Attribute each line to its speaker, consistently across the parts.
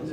Speaker 1: तर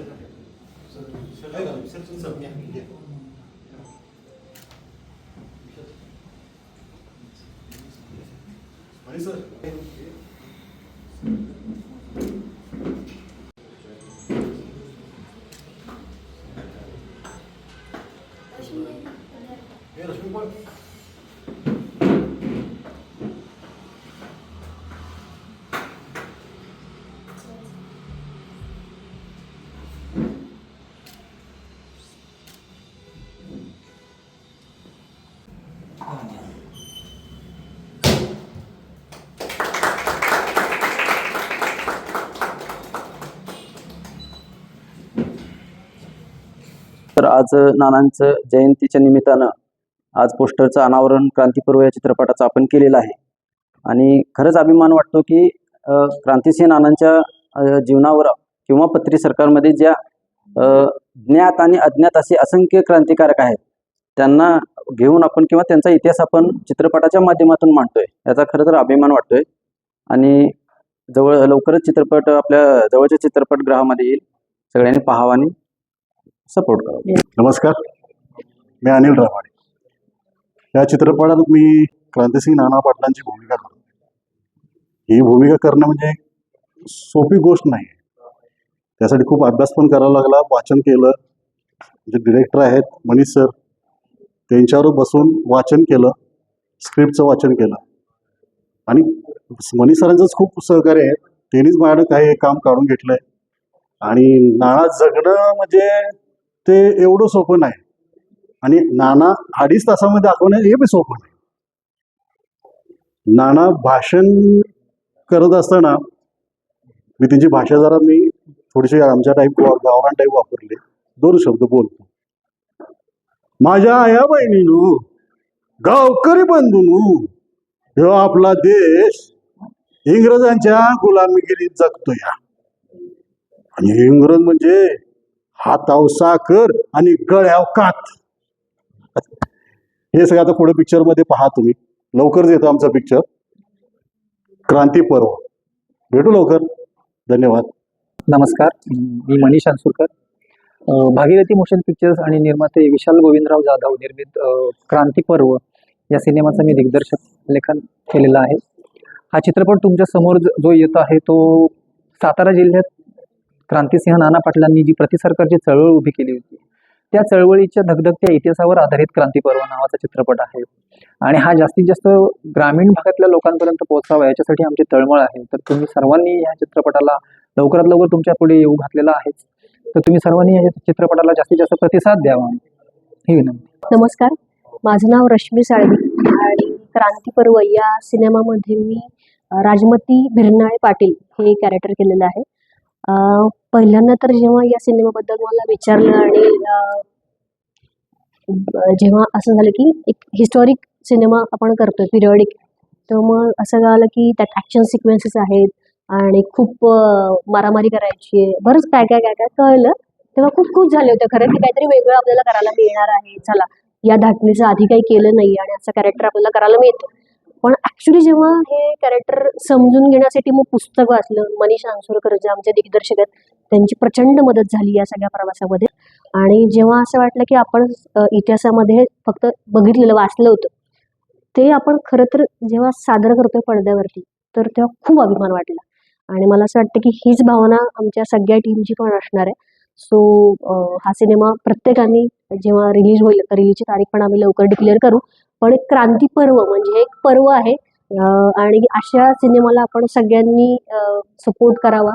Speaker 1: आज नानांचं जयंतीच्या निमित्तानं आज पोस्टरचं अनावरण क्रांतीपर्व या चित्रपटाचं आपण केलेलं आहे. आणि खरंच अभिमान वाटतो की क्रांतिसिंह नानांच्या जीवनावर किंवा पत्री सरकारमध्ये ज्या ज्ञात आणि अज्ञात असे असंख्य क्रांतिकारक आहेत त्यांना घेऊन आपण किंवा त्यांचा इतिहास आपण चित्रपटाच्या माध्यमातून मांडतोय, याचा खरं तर अभिमान वाटतोय. आणि लवकरच चित्रपट आपल्या जवळच्या चित्रपटगृहामध्ये येईल, सगळ्यांनी पाहावा आणि सपोर्ट करावा.
Speaker 2: नमस्कार, मी अनिल रामाडे. या चित्रपटात मी क्रांतिसिंह नाना पाटलांची भूमिका करतो. ही भूमिका करणं म्हणजे सोपी गोष्ट नाही. त्यासाठी खूप अभ्यास पण करावा लागला, वाचन केलं. जे डिरेक्टर आहेत मनीष सर, त्यांच्यावर बसून वाचन केलं, स्क्रिप्टचं वाचन केलं. आणि मनीष सरांचंच खूप सहकार्य आहे, त्यांनीच माझ्याकडे काही काम काढून घेतलंय. आणि नाना जगणं म्हणजे ते एवढं सोपं नाही, आणि नाना 2.5 तासामध्ये दाखवणं हे बी सोपं नाही. नाना भाषण करत असताना मी त्यांची भाषा जरा थोडीशी आमच्या टाईप गावरान टाईप वापरले. 2 शब्द बोलतो. माझ्या आया बहिणीनू, गावकरी बंधूनू, ह्यो आपला देश इंग्रजांच्या गुलामीगिरीत जगतोय. आणि इंग्रज म्हणजे हाताव साखर आणि गळ्याव कात. हे सगळं आता पुढे पिक्चर मध्ये पहा तुम्ही. लवकरच येतो आमचा पिक्चर क्रांती पर्व. भेटू लवकर. धन्यवाद.
Speaker 3: नमस्कार, मी मनीष अंसुरकर. भागीरथी मोशन पिक्चर्स आणि निर्माते विशाल गोविंदराव जाधव निर्मित क्रांती पर्व या सिनेमाचं मी दिग्दर्शक लेखन केलेलं आहे. हा चित्रपट तुमच्या समोर जो येत आहे तो सातारा जिल्ह्यात क्रांतिसिंह नाना पाटलांनी जी प्रतिसरकारची चळवळ उभी केली होती त्या चळवळीच्या धगधगत्या इतिहासावर आधारित क्रांती पर्व नावाचा चित्रपट आहे. आणि हा जास्तीत जास्त ग्रामीण भागातल्या लोकांपर्यंत पोहोचावा याच्यासाठी आमची तळमळ आहे. तर तुम्ही सर्वांनी या चित्रपटाला लवकरात लवकर तुमच्या पुढे येऊ घातलेला आहे. तर तुम्ही सर्वांनी या चित्रपटाला जास्तीत जास्त प्रतिसाद द्यावा ही विनंती.
Speaker 4: नमस्कार, माझं नाव रश्मी साळवी आणि क्रांती पर्व या सिनेमामध्ये मी राजमती भिरनाळे पाटील हे कॅरेक्टर केलेलं आहे. पहिल्यांदा तर जेव्हा या सिनेमाबद्दल मला विचारलं आणि जेव्हा असं झालं की एक हिस्टॉरिक सिनेमा आपण करतोय पिरियडिक, तर मग असं झालं की त्यात ॲक्शन सिक्वेन्सेस आहेत आणि खूप मारामारी करायची आहे, बरंच काय काय काय काय कळलं. तेव्हा खूप खुश झाले होते खरं की काहीतरी वेगळं आपल्याला करायला मिळणार आहे. चला, या धाटणीचं आधी काही केलं नाही आणि असं कॅरेक्टर आपल्याला करायला मिळतं. पण ॲक्च्युली जेव्हा हे कॅरेक्टर समजून घेण्यासाठी मग पुस्तक वाचलं, मनीष अंसुरकर जे आमचे दिग्दर्शक आहेत त्यांची प्रचंड मदत झाली या सगळ्या प्रवासामध्ये. आणि जेव्हा असं वाटलं की आपण इतिहासामध्ये फक्त बघितलेलं वाचलं होतं ते आपण खरं तर जेव्हा सादर करतोय पडद्यावरती तर तेव्हा खूप अभिमान वाटला. आणि मला असं वाटतं की हीच भावना आमच्या सगळ्या टीमची पण असणार आहे. सो हा सिनेमा प्रत्येकाने जेव्हा रिलीज होईल, रिलीजची तारीख पण आम्ही लवकर डिक्लेअर करू. पण एक क्रांती पर्व म्हणजे एक पर्व आहे आणि अशा सिनेमाला आपण सगळ्यांनी सपोर्ट करावा.